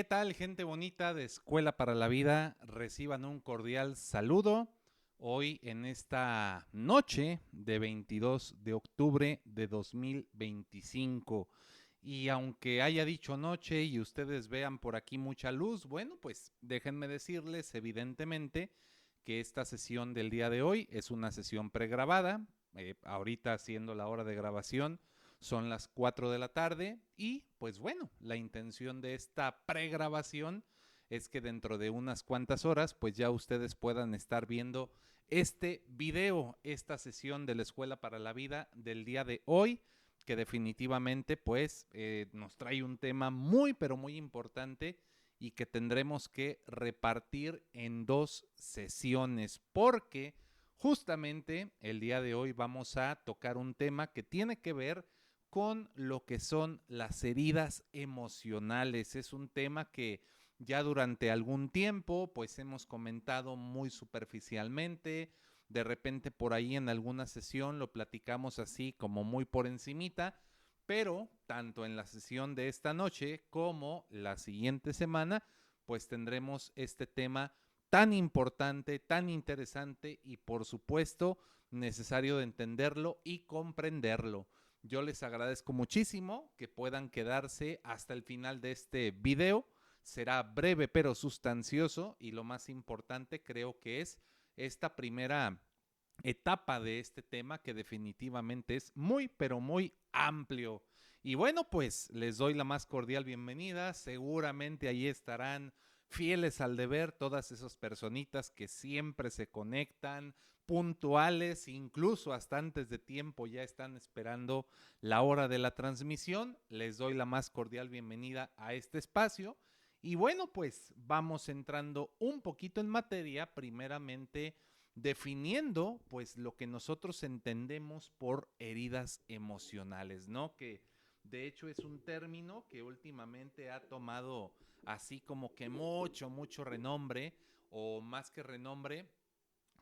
¿Qué tal, gente bonita de Escuela para la Vida? Reciban un cordial saludo hoy en esta noche de 22 de octubre de 2025. Y aunque haya dicho noche y ustedes vean por aquí mucha luz, bueno, pues déjenme decirles evidentemente que esta sesión del día de hoy es una sesión pregrabada. Ahorita siendo la hora de grabación son las 4 de la tarde y pues bueno, la intención de esta pregrabación es que dentro de unas cuantas horas pues ya ustedes puedan estar viendo este video, esta sesión de la Escuela para la Vida del día de hoy, que definitivamente pues nos trae un tema muy pero muy importante y que tendremos que repartir en dos sesiones porque justamente el día de hoy vamos a tocar un tema que tiene que ver con lo que son las heridas emocionales. Es un tema que ya durante algún tiempo pues hemos comentado muy superficialmente, de repente por ahí en alguna sesión lo platicamos así como muy por encimita, pero tanto en la sesión de esta noche como la siguiente semana pues tendremos este tema tan importante, tan interesante y por supuesto necesario de entenderlo y comprenderlo. Yo les agradezco muchísimo que puedan quedarse hasta el final de este video. Será breve pero sustancioso y lo más importante creo que es esta primera etapa de este tema que definitivamente es muy pero muy amplio. Y bueno, pues les doy la más cordial bienvenida. Seguramente ahí estarán fieles al deber todas esas personitas que siempre se conectan, puntuales, incluso hasta antes de tiempo ya están esperando la hora de la transmisión. Les doy la más cordial bienvenida a este espacio. Y bueno, pues vamos entrando un poquito en materia, primeramente definiendo pues lo que nosotros entendemos por heridas emocionales, ¿no? Que de hecho es un término que últimamente ha tomado así como que mucho renombre, o más que renombre,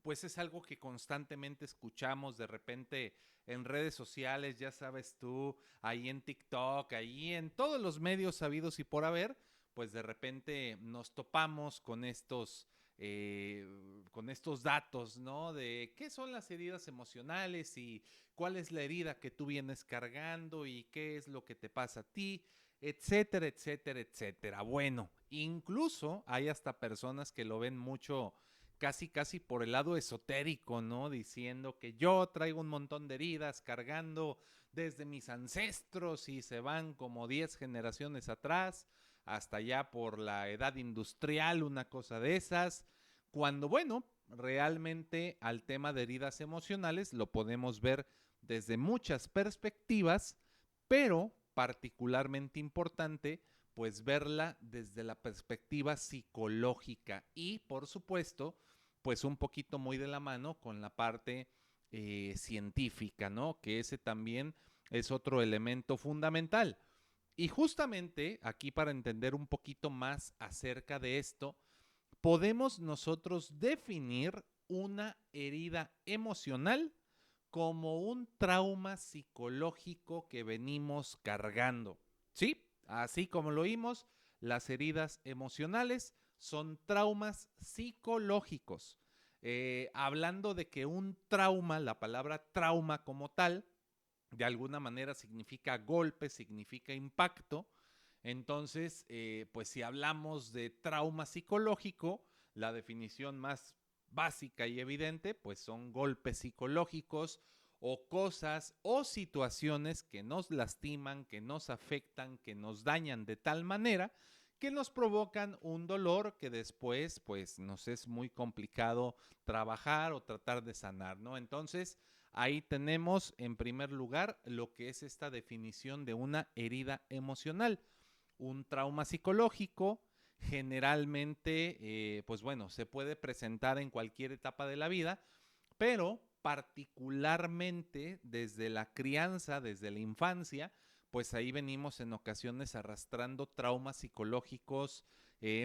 pues es algo que constantemente escuchamos de repente en redes sociales, ya sabes tú, ahí en TikTok, ahí en todos los medios sabidos y por haber, pues de repente nos topamos con estos datos, ¿no? De qué son las heridas emocionales y cuál es la herida que tú vienes cargando y qué es lo que te pasa a ti, etcétera, etcétera, etcétera. Bueno, incluso hay hasta personas que lo ven mucho casi por el lado esotérico, ¿no? Diciendo que yo traigo un montón de heridas cargando desde mis ancestros y se van como 10 generaciones atrás, hasta ya por la edad industrial, una cosa de esas, cuando bueno, realmente al tema de heridas emocionales lo podemos ver desde muchas perspectivas, pero particularmente importante pues verla desde la perspectiva psicológica y por supuesto pues un poquito muy de la mano con la parte científica, ¿no? Que ese también es otro elemento fundamental. Y justamente aquí para entender un poquito más acerca de esto, podemos nosotros definir una herida emocional como un trauma psicológico que venimos cargando. ¿Sí? Así como lo oímos, las heridas emocionales son traumas psicológicos. Hablando de que un trauma, la palabra trauma como tal, de alguna manera significa golpe, significa impacto. Entonces, pues si hablamos de trauma psicológico, la definición más básica y evidente, pues son golpes psicológicos o cosas o situaciones que nos lastiman, que nos afectan, que nos dañan de tal manera que nos provocan un dolor que después pues nos es muy complicado trabajar o tratar de sanar, ¿no? Entonces, ahí tenemos en primer lugar lo que es esta definición de una herida emocional. Un trauma psicológico generalmente, pues bueno, se puede presentar en cualquier etapa de la vida, pero particularmente desde la crianza, desde la infancia, pues ahí venimos en ocasiones arrastrando traumas psicológicos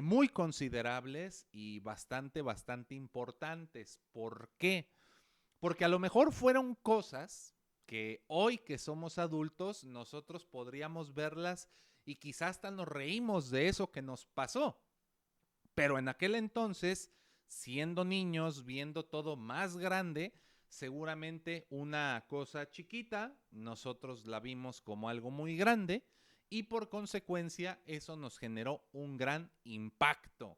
muy considerables y bastante importantes. ¿Por qué? Porque a lo mejor fueron cosas que hoy que somos adultos nosotros podríamos verlas y quizás hasta nos reímos de eso que nos pasó. Pero en aquel entonces, siendo niños, viendo todo más grande, seguramente una cosa chiquita, nosotros la vimos como algo muy grande y por consecuencia eso nos generó un gran impacto.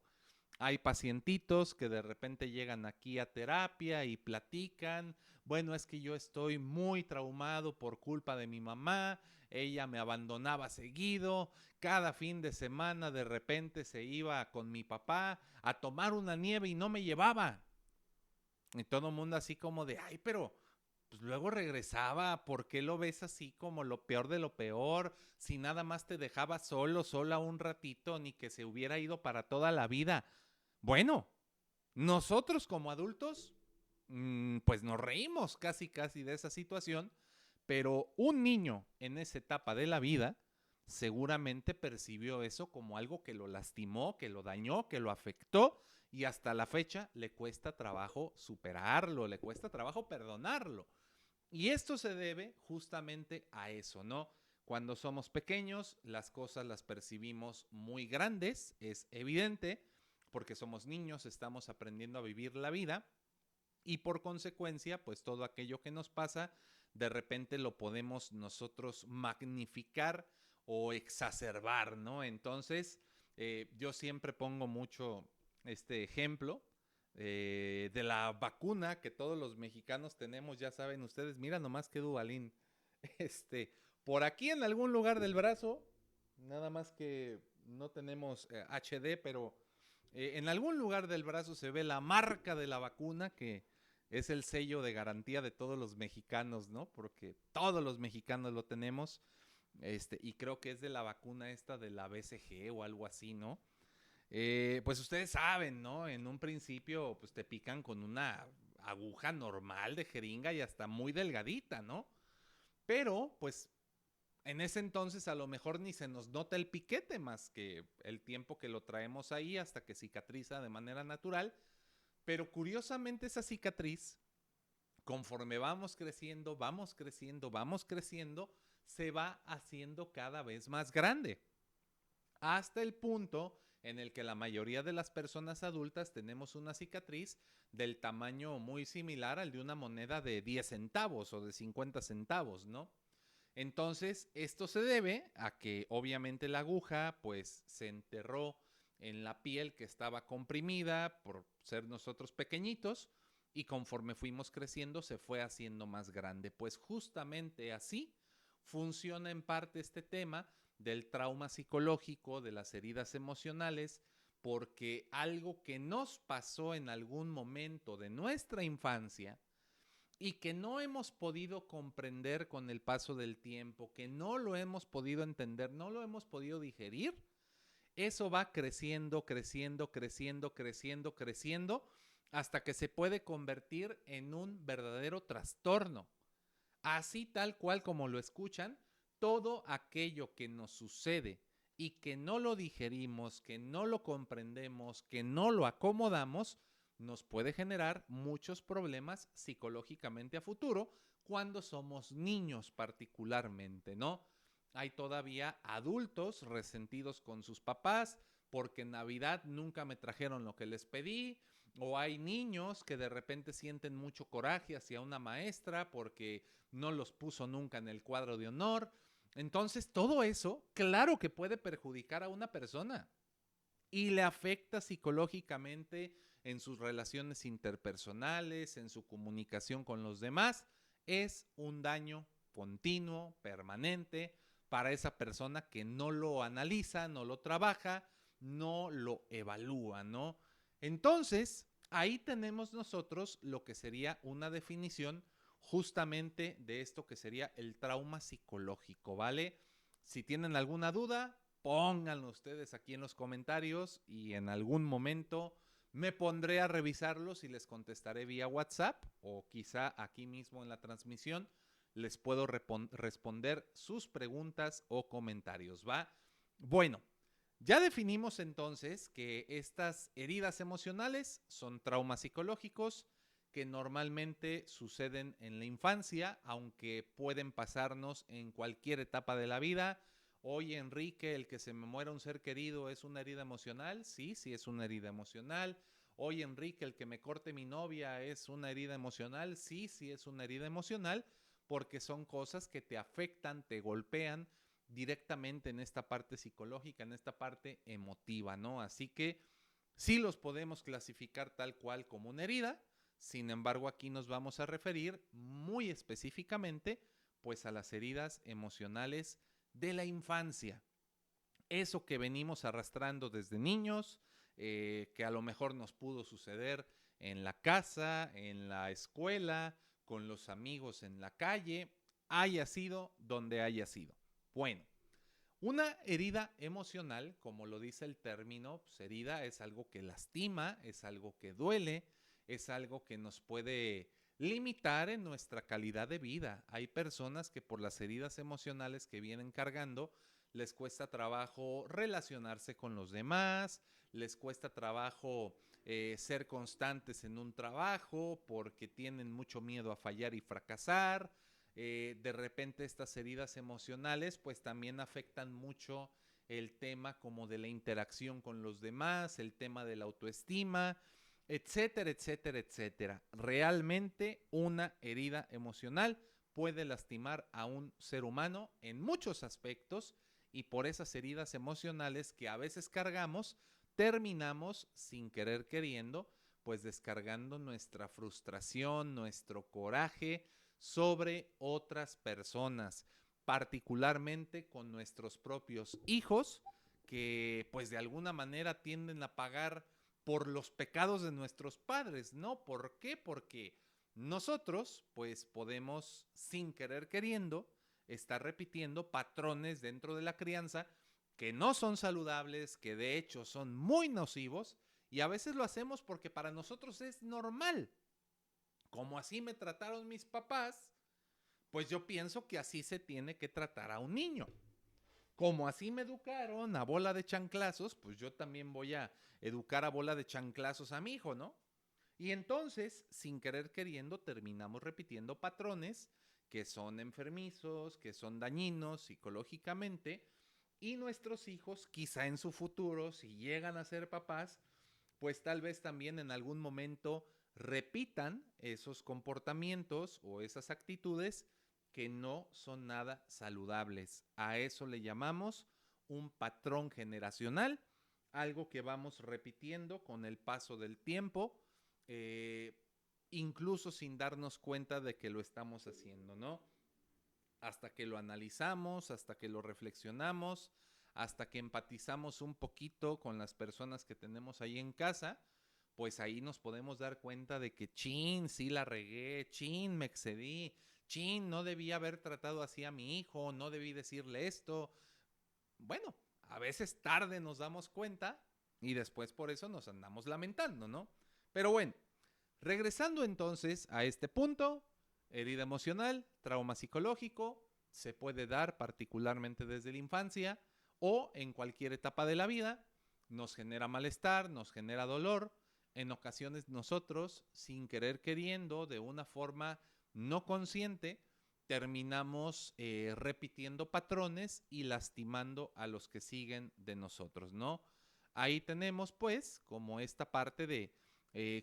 Hay pacientitos que de repente llegan aquí a terapia y platican, bueno, es que yo estoy muy traumado por culpa de mi mamá, ella me abandonaba seguido, cada fin de semana de repente se iba con mi papá a tomar una nieve y no me llevaba. Y todo el mundo así como de, ay, pero pues luego regresaba, ¿por qué lo ves así como lo peor de lo peor? Si nada más te dejaba solo, sola un ratito, ni que se hubiera ido para toda la vida. Bueno, nosotros como adultos, pues nos reímos casi casi de esa situación, pero un niño en esa etapa de la vida seguramente percibió eso como algo que lo lastimó, que lo dañó, que lo afectó y hasta la fecha le cuesta trabajo superarlo, le cuesta trabajo perdonarlo. Y esto se debe justamente a eso, ¿no? Cuando somos pequeños, las cosas las percibimos muy grandes, es evidente, porque somos niños, estamos aprendiendo a vivir la vida y por consecuencia, pues todo aquello que nos pasa, de repente lo podemos nosotros magnificar o exacerbar, ¿no? Entonces, yo siempre pongo mucho este ejemplo de la vacuna que todos los mexicanos tenemos, ya saben ustedes, mira nomás que Duvalín, este, por aquí en algún lugar del brazo, nada más que no tenemos HD, pero en algún lugar del brazo se ve la marca de la vacuna que es el sello de garantía de todos los mexicanos, ¿no? Porque todos los mexicanos lo tenemos, y creo que es de la vacuna esta de la BCG o algo así, ¿no? Pues ustedes saben, ¿no? En un principio, pues te pican con una aguja normal de jeringa y hasta muy delgadita, ¿no? Pero, pues, en ese entonces a lo mejor ni se nos nota el piquete más que el tiempo que lo traemos ahí hasta que cicatriza de manera natural. Pero curiosamente esa cicatriz, conforme vamos creciendo, vamos creciendo, vamos creciendo, se va haciendo cada vez más grande. Hasta el punto en el que la mayoría de las personas adultas tenemos una cicatriz del tamaño muy similar al de una moneda de 10 centavos o de 50 centavos, ¿no? Entonces, esto se debe a que obviamente la aguja pues se enterró en la piel que estaba comprimida por ser nosotros pequeñitos y conforme fuimos creciendo se fue haciendo más grande. Pues justamente así funciona en parte este tema del trauma psicológico, de las heridas emocionales, porque algo que nos pasó en algún momento de nuestra infancia y que no hemos podido comprender con el paso del tiempo, que no lo hemos podido entender, no lo hemos podido digerir, eso va creciendo, creciendo, creciendo, creciendo, creciendo, hasta que se puede convertir en un verdadero trastorno. Así tal cual como lo escuchan, todo aquello que nos sucede y que no lo digerimos, que no lo comprendemos, que no lo acomodamos, nos puede generar muchos problemas psicológicamente a futuro cuando somos niños particularmente, ¿no? Hay todavía adultos resentidos con sus papás porque en Navidad nunca me trajeron lo que les pedí, o hay niños que de repente sienten mucho coraje hacia una maestra porque no los puso nunca en el cuadro de honor. Entonces, todo eso, claro que puede perjudicar a una persona y le afecta psicológicamente en sus relaciones interpersonales, en su comunicación con los demás. Es un daño continuo, permanente, para esa persona que no lo analiza, no lo trabaja, no lo evalúa, ¿no? Entonces, ahí tenemos nosotros lo que sería una definición justamente de esto que sería el trauma psicológico, ¿vale? Si tienen alguna duda, pónganlo ustedes aquí en los comentarios y en algún momento me pondré a revisarlos y les contestaré vía WhatsApp o quizá aquí mismo en la transmisión les puedo responder sus preguntas o comentarios, ¿va? Bueno, ya definimos entonces que estas heridas emocionales son traumas psicológicos que normalmente suceden en la infancia, aunque pueden pasarnos en cualquier etapa de la vida Oye, Enrique, el que se me muera un ser querido es una herida emocional. Sí, sí es una herida emocional. Oye, Enrique, el que me corte mi novia es una herida emocional. Sí, sí es una herida emocional, porque son cosas que te afectan, te golpean directamente en esta parte psicológica, en esta parte emotiva, ¿no? Así que sí los podemos clasificar tal cual como una herida. Sin embargo, aquí nos vamos a referir muy específicamente pues a las heridas emocionales de la infancia. Eso que venimos arrastrando desde niños, que a lo mejor nos pudo suceder en la casa, en la escuela, con los amigos en la calle, haya sido donde haya sido. Bueno, una herida emocional, como lo dice el término, pues herida es algo que lastima, es algo que duele, es algo que nos puede limitar en nuestra calidad de vida. Hay personas que por las heridas emocionales que vienen cargando les cuesta trabajo relacionarse con los demás, les cuesta trabajo ser constantes en un trabajo porque tienen mucho miedo a fallar y fracasar. De repente estas heridas emocionales pues también afectan mucho el tema como de la interacción con los demás, el tema de la autoestima, etcétera, etcétera, etcétera. Realmente una herida emocional puede lastimar a un ser humano en muchos aspectos y por esas heridas emocionales que a veces cargamos, terminamos sin querer queriendo, pues descargando nuestra frustración, nuestro coraje sobre otras personas, particularmente con nuestros propios hijos, que pues de alguna manera tienden a pagar por los pecados de nuestros padres, ¿no? ¿Por qué? Porque nosotros pues podemos sin querer queriendo estar repitiendo patrones dentro de la crianza que no son saludables, que de hecho son muy nocivos y a veces lo hacemos porque para nosotros es normal. Como así me trataron mis papás, pues yo pienso que así se tiene que tratar a un niño. Como así me educaron a bola de chanclazos, pues yo también voy a educar a bola de chanclazos a mi hijo, ¿no? Y entonces, sin querer queriendo, terminamos repitiendo patrones que son enfermizos, que son dañinos psicológicamente, y nuestros hijos, quizá en su futuro, si llegan a ser papás, pues tal vez también en algún momento repitan esos comportamientos o esas actitudes que no son nada saludables. A eso le llamamos un patrón generacional, algo que vamos repitiendo con el paso del tiempo, eh, incluso sin darnos cuenta de que lo estamos haciendo, ¿no? Hasta que lo analizamos, hasta que lo reflexionamos, hasta que empatizamos un poquito con las personas que tenemos ahí en casa, pues ahí nos podemos dar cuenta de que chin, sí la regué, chin, me excedí, chin, no debí haber tratado así a mi hijo, no debí decirle esto. Bueno, a veces tarde nos damos cuenta y después por eso nos andamos lamentando, ¿no? Pero bueno, regresando entonces a este punto, herida emocional, trauma psicológico, se puede dar particularmente desde la infancia o en cualquier etapa de la vida, nos genera malestar, nos genera dolor, en ocasiones nosotros, sin querer queriendo, de una forma no consciente, terminamos repitiendo patrones y lastimando a los que siguen de nosotros, ¿no? Ahí tenemos pues como esta parte de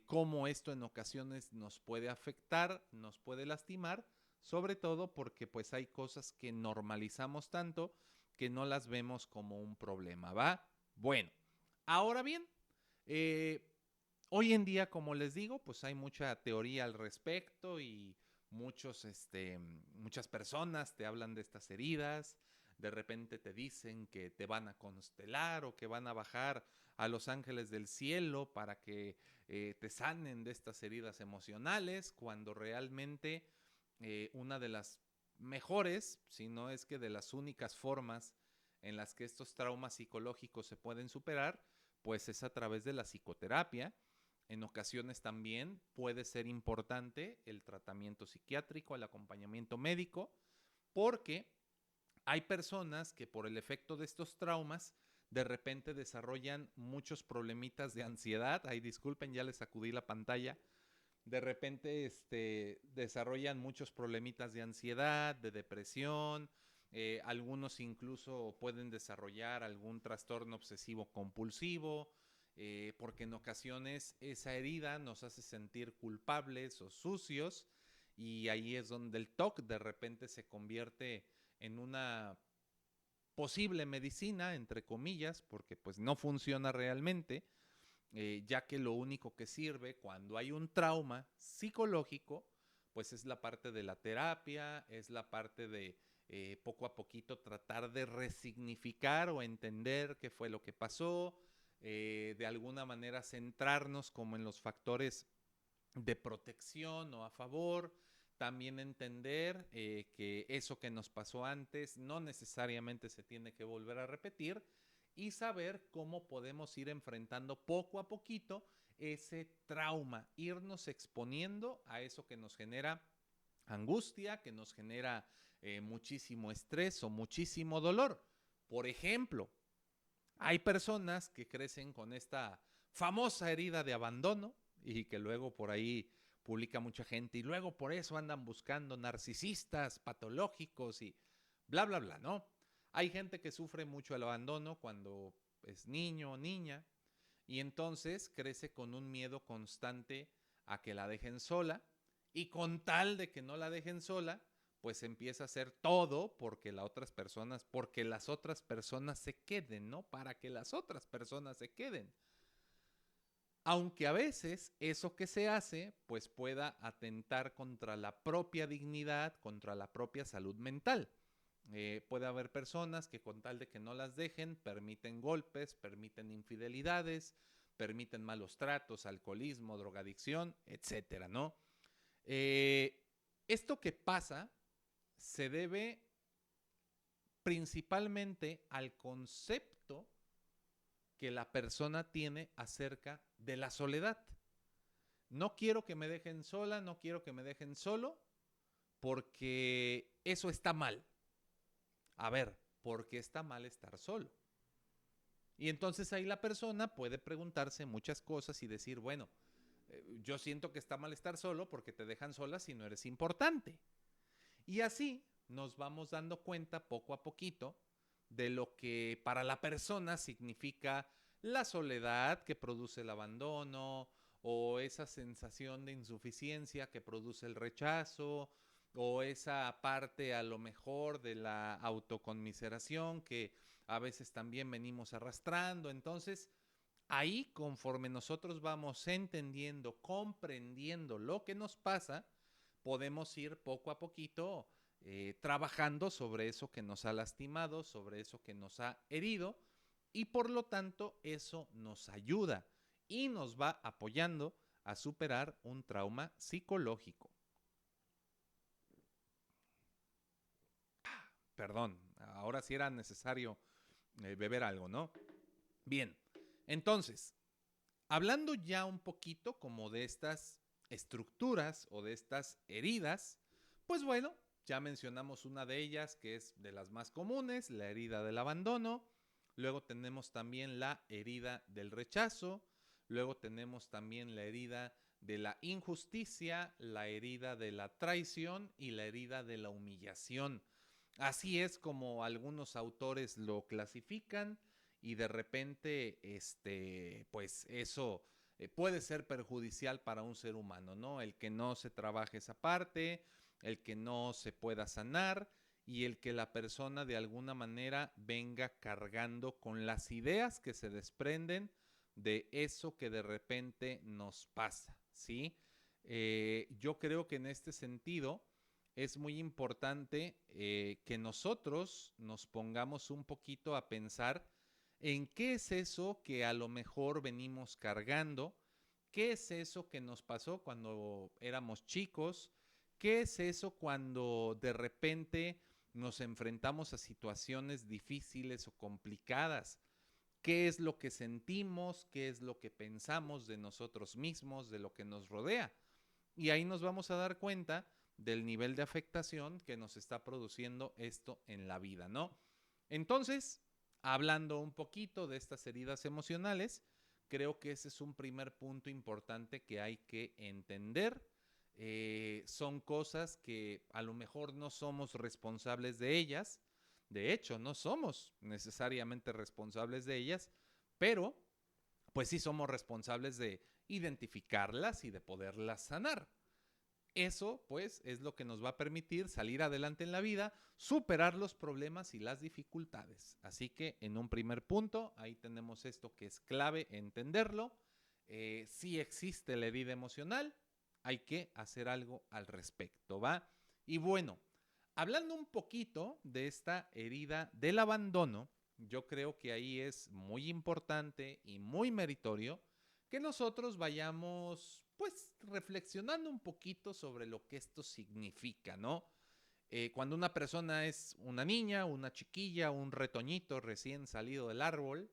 cómo esto en ocasiones nos puede afectar, nos puede lastimar, sobre todo porque pues hay cosas que normalizamos tanto que no las vemos como un problema, ¿va? Bueno, ahora bien, eh, hoy en día, como les digo, pues hay mucha teoría al respecto y muchas personas te hablan de estas heridas, de repente te dicen que te van a constelar o que van a bajar a los ángeles del cielo para que te sanen de estas heridas emocionales, cuando realmente una de las mejores, si no es que de las únicas formas en las que estos traumas psicológicos se pueden superar, pues es a través de la psicoterapia. En ocasiones también puede ser importante el tratamiento psiquiátrico, el acompañamiento médico, porque hay personas que por el efecto de estos traumas de repente desarrollan muchos problemitas de ansiedad. Ay, disculpen, ya les sacudí la pantalla. De repente desarrollan muchos problemitas de ansiedad, de depresión, Algunos incluso pueden desarrollar algún trastorno obsesivo compulsivo, porque en ocasiones esa herida nos hace sentir culpables o sucios, y ahí es donde el TOC de repente se convierte en una posible medicina, entre comillas, porque pues no funciona realmente, ya que lo único que sirve cuando hay un trauma psicológico, pues es la parte de la terapia, es la parte de poco a poquito tratar de resignificar o entender qué fue lo que pasó, de alguna manera centrarnos como en los factores de protección o a favor, también entender que eso que nos pasó antes no necesariamente se tiene que volver a repetir, y saber cómo podemos ir enfrentando poco a poquito ese trauma, irnos exponiendo a eso que nos genera angustia, que nos genera muchísimo estrés o muchísimo dolor. Por ejemplo, hay personas que crecen con esta famosa herida de abandono y que luego por ahí publica mucha gente y luego por eso andan buscando narcisistas patológicos y bla, bla, bla, ¿no? Hay gente que sufre mucho el abandono cuando es niño o niña y entonces crece con un miedo constante a que la dejen sola, y con tal de que no la dejen sola, pues empieza a hacer todo porque las otras personas se queden, ¿no? Para que las otras personas se queden. Aunque a veces eso que se hace, pues pueda atentar contra la propia dignidad, contra la propia salud mental. Puede haber personas que con tal de que no las dejen, permiten golpes, permiten infidelidades, permiten malos tratos, alcoholismo, drogadicción, etcétera, ¿no? Eh, Esto que pasa se debe principalmente al concepto que la persona tiene acerca de la soledad. No quiero que me dejen sola, no quiero que me dejen solo, porque eso está mal. A ver, ¿por qué está mal estar solo? Y entonces ahí la persona puede preguntarse muchas cosas y decir, bueno, yo siento que está mal estar solo porque te dejan sola si no eres importante. Y así nos vamos dando cuenta poco a poquito de lo que para la persona significa la soledad que produce el abandono, o esa sensación de insuficiencia que produce el rechazo, o esa parte a lo mejor de la autoconmiseración que a veces también venimos arrastrando. Entonces, ahí conforme nosotros vamos entendiendo, comprendiendo lo que nos pasa, podemos ir poco a poquito trabajando sobre eso que nos ha lastimado, sobre eso que nos ha herido, y por lo tanto eso nos ayuda y nos va apoyando a superar un trauma psicológico. Perdón, ahora sí era necesario beber algo, ¿no? Bien, entonces, hablando ya un poquito como de estas estructuras o de estas heridas, pues bueno, ya mencionamos una de ellas que es de las más comunes, la herida del abandono. Luego tenemos también la herida del rechazo. Luego tenemos también la herida de la injusticia, la herida de la traición y la herida de la humillación. Así es como algunos autores lo clasifican, y de repente, pues eso puede ser perjudicial para un ser humano, ¿no? El que no se trabaje esa parte, el que no se pueda sanar, y el que la persona de alguna manera venga cargando con las ideas que se desprenden de eso que de repente nos pasa, ¿sí? Yo creo que en este sentido es muy importante que nosotros nos pongamos un poquito a pensar en qué es eso que a lo mejor venimos cargando, qué es eso que nos pasó cuando éramos chicos, qué es eso cuando de repente nos enfrentamos a situaciones difíciles o complicadas, qué es lo que sentimos, qué es lo que pensamos de nosotros mismos, de lo que nos rodea. Y ahí nos vamos a dar cuenta del nivel de afectación que nos está produciendo esto en la vida, ¿no? Entonces, hablando un poquito de estas heridas emocionales, creo que ese es un primer punto importante que hay que entender. Son cosas que a lo mejor no somos responsables de ellas, De hecho, no somos necesariamente responsables de ellas, pero pues sí somos responsables de identificarlas y de poderlas sanar. Eso, pues, es lo que nos va a permitir salir adelante en la vida, superar los problemas y las dificultades. Así que, en un primer punto, ahí tenemos esto que es clave entenderlo. Si existe la herida emocional, hay que hacer algo al respecto, ¿va? Y bueno, hablando un poquito de esta herida del abandono, yo creo que ahí es muy importante y muy meritorio que nosotros vayamos pues reflexionando un poquito sobre lo que esto significa, ¿no? Cuando una persona es una niña, una chiquilla, un retoñito recién salido del árbol,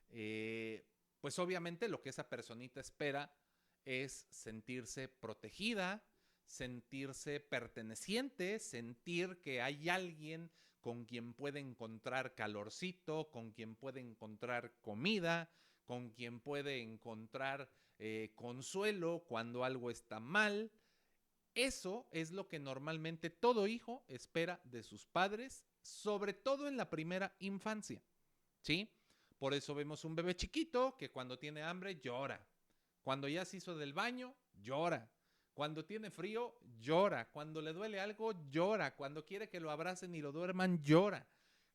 pues obviamente lo que esa personita espera es sentirse protegida, sentirse perteneciente, sentir que hay alguien con quien puede encontrar calorcito, con quien puede encontrar comida, con quien puede encontrar consuelo cuando algo está mal. Eso es lo que normalmente todo hijo espera de sus padres, sobre todo en la primera infancia, ¿sí? Por eso vemos un bebé chiquito que cuando tiene hambre llora, cuando ya se hizo del baño, llora, cuando tiene frío, llora, cuando le duele algo, llora, cuando quiere que lo abracen y lo duerman, llora.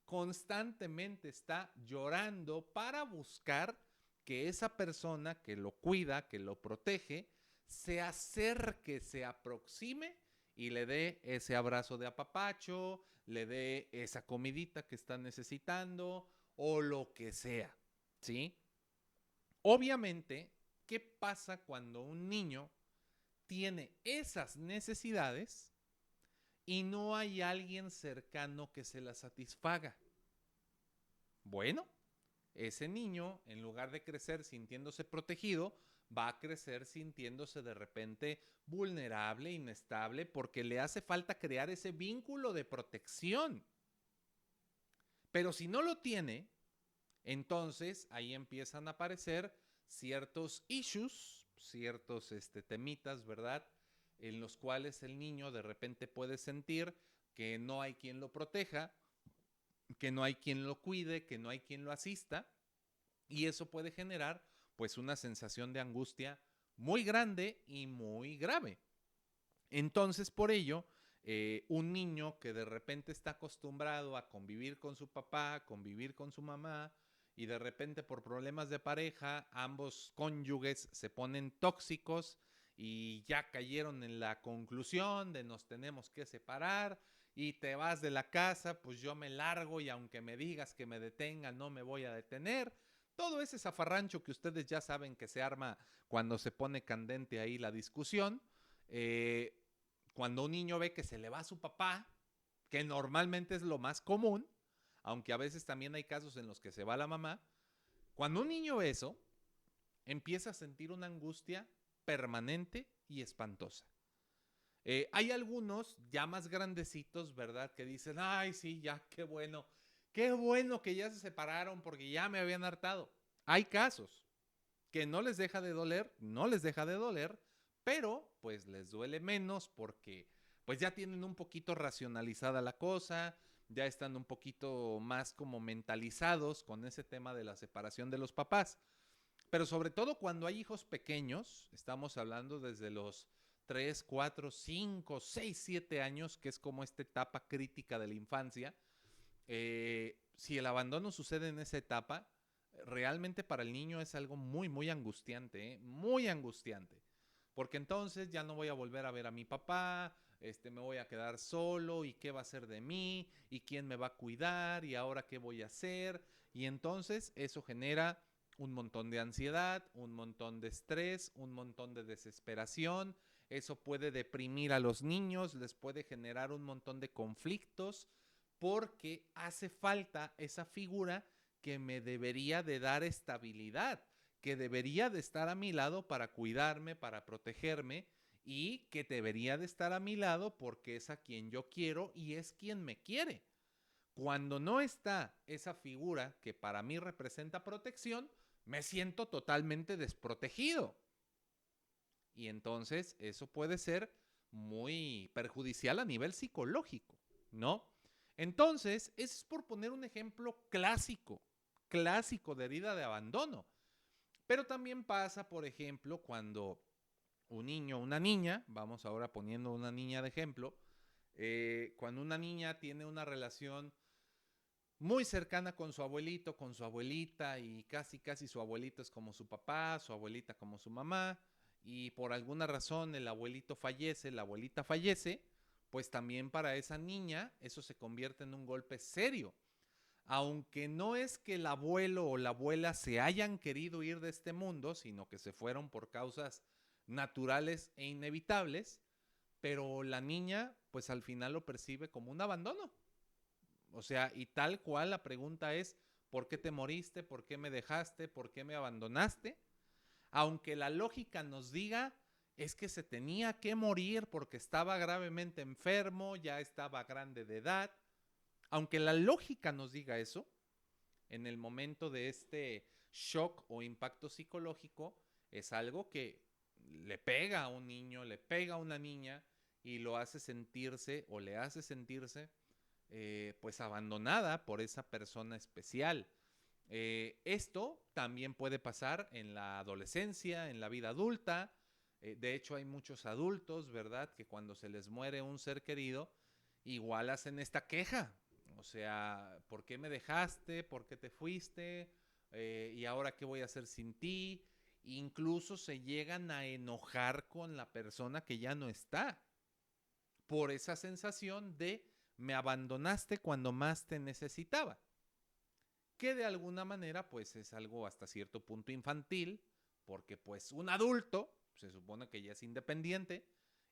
Constantemente está llorando para buscar que esa persona que lo cuida, que lo protege, se acerque, se aproxime y le dé ese abrazo de apapacho, le dé esa comidita que está necesitando o lo que sea, ¿sí? Obviamente, ¿qué pasa cuando un niño tiene esas necesidades y no hay alguien cercano que se las satisfaga? Bueno, ese niño, en lugar de crecer sintiéndose protegido, va a crecer sintiéndose de repente vulnerable, inestable, porque le hace falta crear ese vínculo de protección. Pero si no lo tiene, entonces ahí empiezan a aparecer ciertos issues, ciertos temitas, ¿verdad? En los cuales el niño de repente puede sentir que no hay quien lo proteja, que no hay quien lo cuide, que no hay quien lo asista, y eso puede generar pues una sensación de angustia muy grande y muy grave. Entonces, por ello, un niño que de repente está acostumbrado a convivir con su papá, convivir con su mamá, y de repente por problemas de pareja, ambos cónyuges se ponen tóxicos y ya cayeron en la conclusión de nos tenemos que separar y te vas de la casa, pues yo me largo y aunque me digas que me detenga, no me voy a detener. Todo ese zafarrancho que ustedes ya saben que se arma cuando se pone candente ahí la discusión. eh, Cuando un niño ve que se le va a su papá, que normalmente es lo más común, aunque a veces también hay casos en los que se va la mamá, cuando un niño ve eso, empieza a sentir una angustia permanente y espantosa. Hay algunos ya más grandecitos, ¿verdad? Que dicen, ay, sí, ya, qué bueno que ya se separaron porque ya me habían hartado. Hay casos que no les deja de doler, no les deja de doler, pero pues les duele menos porque pues ya tienen un poquito racionalizada la cosa, ya están un poquito más como mentalizados con ese tema de la separación de los papás. Pero sobre todo cuando hay hijos pequeños, estamos hablando desde los 3, 4, 5, 6, 7 años, que es como esta etapa crítica de la infancia. Si el abandono sucede en esa etapa, realmente para el niño es algo muy, muy angustiante, ¿eh? Muy angustiante. Porque entonces ya no voy a volver a ver a mi papá, me voy a quedar solo y qué va a hacer de mí y quién me va a cuidar y ahora qué voy a hacer. Y entonces eso genera un montón de ansiedad, un montón de estrés, un montón de desesperación. Eso puede deprimir a los niños, les puede generar un montón de conflictos porque hace falta esa figura que me debería de dar estabilidad, que debería de estar a mi lado para cuidarme, para protegerme y que debería de estar a mi lado porque es a quien yo quiero y es quien me quiere. Cuando no está esa figura que para mí representa protección, me siento totalmente desprotegido. Y entonces eso puede ser muy perjudicial a nivel psicológico, ¿no? Entonces, eso es por poner un ejemplo clásico de herida de abandono. Pero también pasa, por ejemplo, cuando un niño o una niña, vamos ahora poniendo una niña de ejemplo, cuando una niña tiene una relación muy cercana con su abuelito, con su abuelita, y casi su abuelito es como su papá, su abuelita como su mamá, y por alguna razón el abuelito fallece, la abuelita fallece, pues también para esa niña eso se convierte en un golpe serio. Aunque no es que el abuelo o la abuela se hayan querido ir de este mundo, sino que se fueron por causas naturales e inevitables, pero la niña pues al final lo percibe como un abandono. O sea, y tal cual la pregunta es, ¿por qué te moriste? ¿Por qué me dejaste? ¿Por qué me abandonaste? Aunque la lógica nos diga, es que se tenía que morir porque estaba gravemente enfermo, ya estaba grande de edad. Aunque la lógica nos diga eso, en el momento de este shock o impacto psicológico, es algo que le pega a un niño, le pega a una niña y lo hace sentirse o le hace sentirse pues abandonada por esa persona especial. Esto también puede pasar en la adolescencia, en la vida adulta. De hecho, hay muchos adultos, ¿verdad?, que cuando se les muere un ser querido, igual hacen esta queja. O sea, ¿por qué me dejaste? ¿Por qué te fuiste? ¿Y ahora qué voy a hacer sin ti? Incluso se llegan a enojar con la persona que ya no está por esa sensación de me abandonaste cuando más te necesitaba, que de alguna manera pues es algo hasta cierto punto infantil, porque pues un adulto se supone que ya es independiente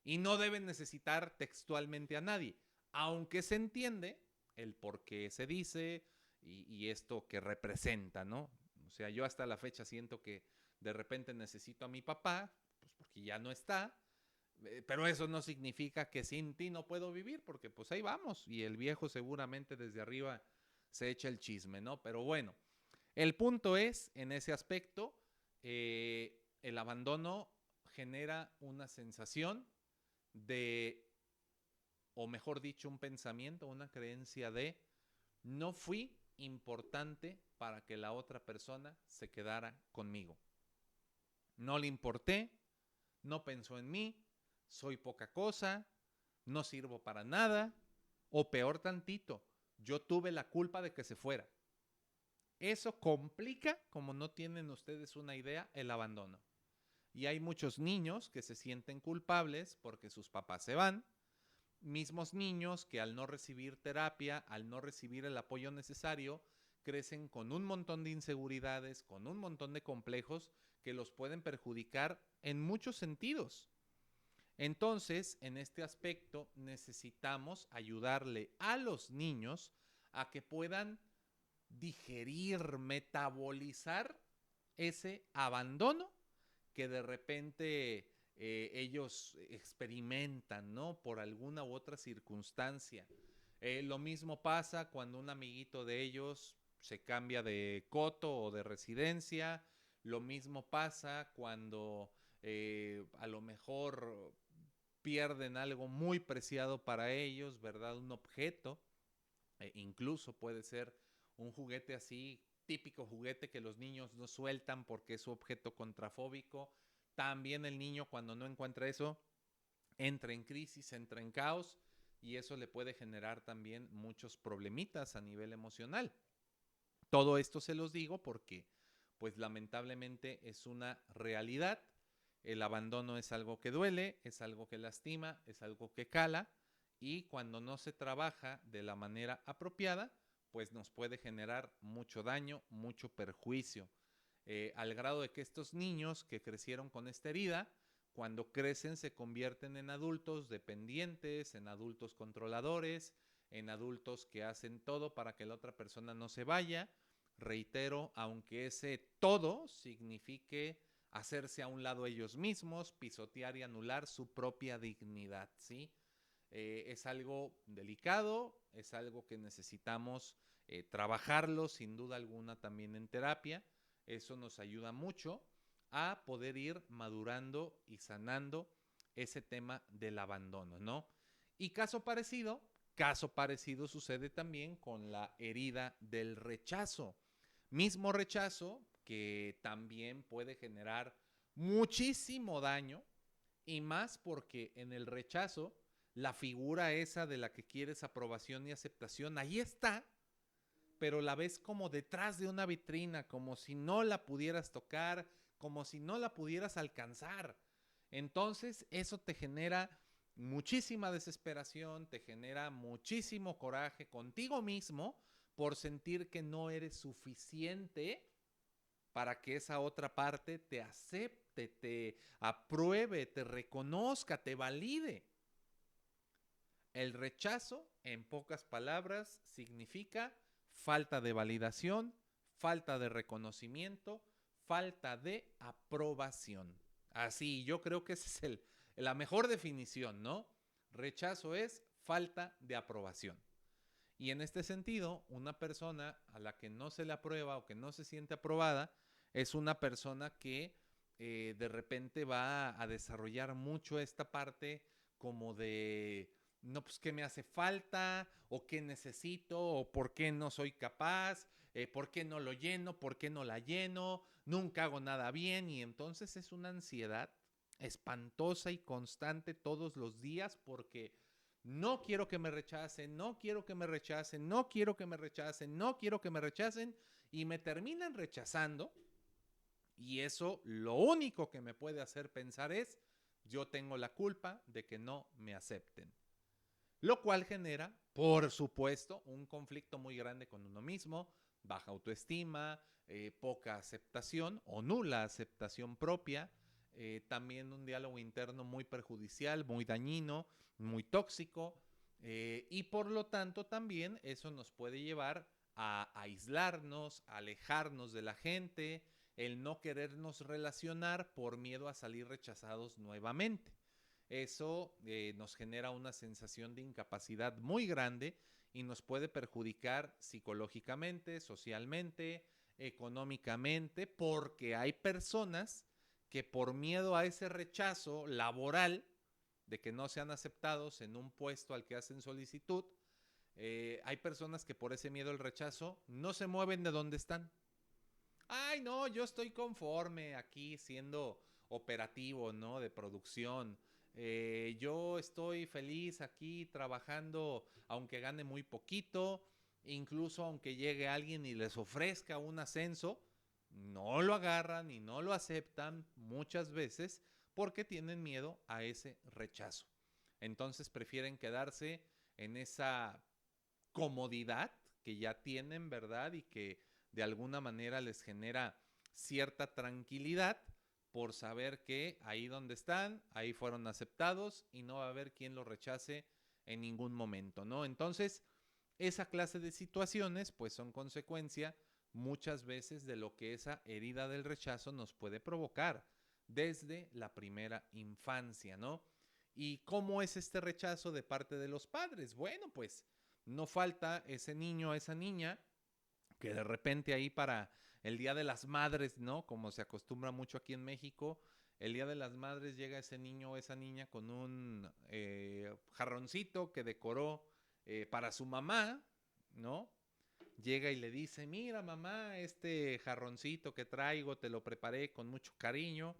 y no debe necesitar textualmente a nadie, aunque se entiende el por qué se dice y esto que representa, ¿no? O sea, yo hasta la fecha siento que de repente necesito a mi papá, pues porque ya no está, pero eso no significa que sin ti no puedo vivir, porque pues ahí vamos, y el viejo seguramente desde arriba se echa el chisme, ¿no? Pero bueno, el punto es, en ese aspecto, el abandono genera una sensación de, o mejor dicho, un pensamiento, una creencia de, no fui importante para que la otra persona se quedara conmigo. No le importé, no pensó en mí, soy poca cosa, no sirvo para nada, o peor tantito, yo tuve la culpa de que se fuera. Eso complica, como no tienen ustedes una idea, el abandono. Y hay muchos niños que se sienten culpables porque sus papás se van, mismos niños que al no recibir terapia, al no recibir el apoyo necesario, crecen con un montón de inseguridades, con un montón de complejos que los pueden perjudicar en muchos sentidos. Entonces, en este aspecto, necesitamos ayudarle a los niños a que puedan digerir, metabolizar ese abandono que de repente ellos experimentan, ¿no? Por alguna u otra circunstancia. Lo mismo pasa cuando un amiguito de ellos se cambia de coto o de residencia. Lo mismo pasa cuando a lo mejor pierden algo muy preciado para ellos, ¿verdad? Un objeto, incluso puede ser un juguete así, típico juguete que los niños no sueltan porque es su objeto contrafóbico. También el niño cuando no encuentra eso, entra en crisis, entra en caos y eso le puede generar también muchos problemitas a nivel emocional. Todo esto se los digo porque, pues lamentablemente es una realidad. El abandono es algo que duele, es algo que lastima, es algo que cala y cuando no se trabaja de la manera apropiada, pues nos puede generar mucho daño, mucho perjuicio, al grado de que estos niños que crecieron con esta herida, cuando crecen se convierten en adultos dependientes, en adultos controladores, en adultos que hacen todo para que la otra persona no se vaya. Reitero, aunque ese todo signifique hacerse a un lado ellos mismos, pisotear y anular su propia dignidad, ¿sí? Es algo delicado, es algo que necesitamos trabajarlo sin duda alguna también en terapia. Eso nos ayuda mucho a poder ir madurando y sanando ese tema del abandono, ¿no? Y caso parecido, Caso parecido sucede también con la herida del rechazo. Mismo rechazo que también puede generar muchísimo daño y más porque en el rechazo la figura esa de la que quieres aprobación y aceptación, ahí está, pero la ves como detrás de una vitrina, como si no la pudieras tocar, como si no la pudieras alcanzar. Entonces eso te genera muchísima desesperación, te genera muchísimo coraje contigo mismo por sentir que no eres suficiente para que esa otra parte te acepte, te apruebe, te reconozca, te valide. El rechazo, en pocas palabras, significa falta de validación, falta de reconocimiento, falta de aprobación. Así, yo creo que esa es la mejor definición, ¿no? Rechazo es falta de aprobación. Y en este sentido, una persona a la que no se le aprueba o que no se siente aprobada es una persona que de repente va a desarrollar mucho esta parte como de, no, pues qué me hace falta, o qué necesito, o por qué no soy capaz, por qué no lo lleno, por qué no la lleno, nunca hago nada bien. Y entonces es una ansiedad espantosa y constante todos los días porque no quiero que me rechacen, no quiero que me rechacen, no quiero que me rechacen, no quiero que me rechacen y me terminan rechazando. Y eso lo único que me puede hacer pensar es, yo tengo la culpa de que no me acepten. Lo cual genera, por supuesto, un conflicto muy grande con uno mismo, baja autoestima, poca aceptación o nula aceptación propia, también un diálogo interno muy perjudicial, muy dañino, muy tóxico, y por lo tanto también eso nos puede llevar a aislarnos, a alejarnos de la gente, el no querernos relacionar por miedo a salir rechazados nuevamente. Eso nos genera una sensación de incapacidad muy grande y nos puede perjudicar psicológicamente, socialmente, económicamente, porque hay personas que por miedo a ese rechazo laboral, de que no sean aceptados en un puesto al que hacen solicitud, hay personas que por ese miedo al rechazo no se mueven de donde están. Ay, no, yo estoy conforme aquí siendo operativo, ¿no? De producción. Yo estoy feliz aquí trabajando, aunque gane muy poquito, incluso aunque llegue alguien y les ofrezca un ascenso, no lo agarran y no lo aceptan muchas veces porque tienen miedo a ese rechazo. Entonces prefieren quedarse en esa comodidad que ya tienen, ¿verdad? Y que de alguna manera les genera cierta tranquilidad por saber que ahí donde están, ahí fueron aceptados y no va a haber quien los rechace en ningún momento, ¿no? Entonces, esa clase de situaciones pues son consecuencia muchas veces de lo que esa herida del rechazo nos puede provocar desde la primera infancia, ¿no? ¿Y cómo es este rechazo de parte de los padres? Bueno, pues no falta ese niño, esa niña, que de repente ahí para el Día de las Madres, ¿no? Como se acostumbra mucho aquí en México, el Día de las Madres llega ese niño o esa niña con un jarroncito que decoró para su mamá, ¿no? Llega y le dice, mira mamá, este jarroncito que traigo te lo preparé con mucho cariño.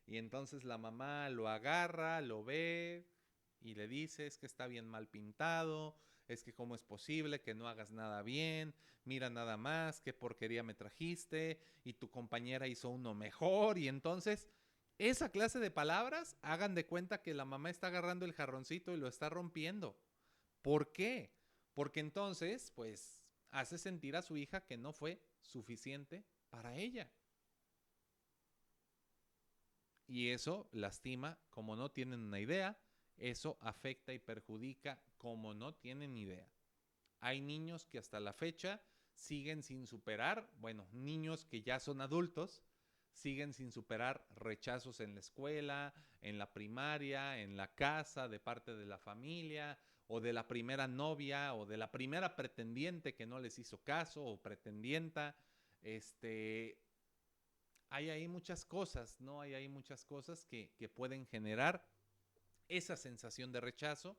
Y entonces la mamá lo agarra, lo ve y le dice, es que está bien mal pintado, es que cómo es posible que no hagas nada bien, mira nada más, qué porquería me trajiste y tu compañera hizo uno mejor. Y entonces esa clase de palabras, hagan de cuenta que la mamá está agarrando el jarroncito y lo está rompiendo. ¿Por qué? Porque entonces, pues, hace sentir a su hija que no fue suficiente para ella. Y eso lastima como no tienen una idea, eso afecta y perjudica como no tienen idea. Hay niños que hasta la fecha siguen sin superar, bueno, niños que ya son adultos, siguen sin superar rechazos en la escuela, en la primaria, en la casa, de parte de la familia, o de la primera novia, o de la primera pretendiente que no les hizo caso, o pretendienta. Este, hay ahí muchas cosas, ¿no? Hay ahí muchas cosas que pueden generar esa sensación de rechazo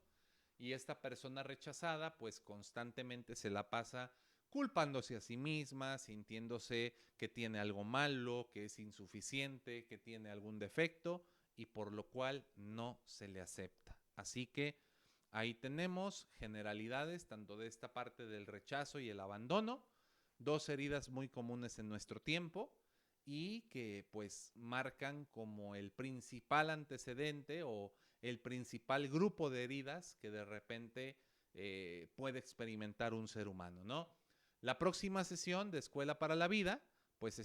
Y esta persona rechazada pues constantemente se la pasa culpándose a sí misma, sintiéndose que tiene algo malo, que es insuficiente, que tiene algún defecto y por lo cual no se le acepta. Así que ahí tenemos generalidades tanto de esta parte del rechazo y el abandono, dos heridas muy comunes en nuestro tiempo y que pues marcan como el principal antecedente o el principal grupo de heridas que de repente puede experimentar un ser humano, ¿no? La próxima sesión de Escuela para la Vida, pues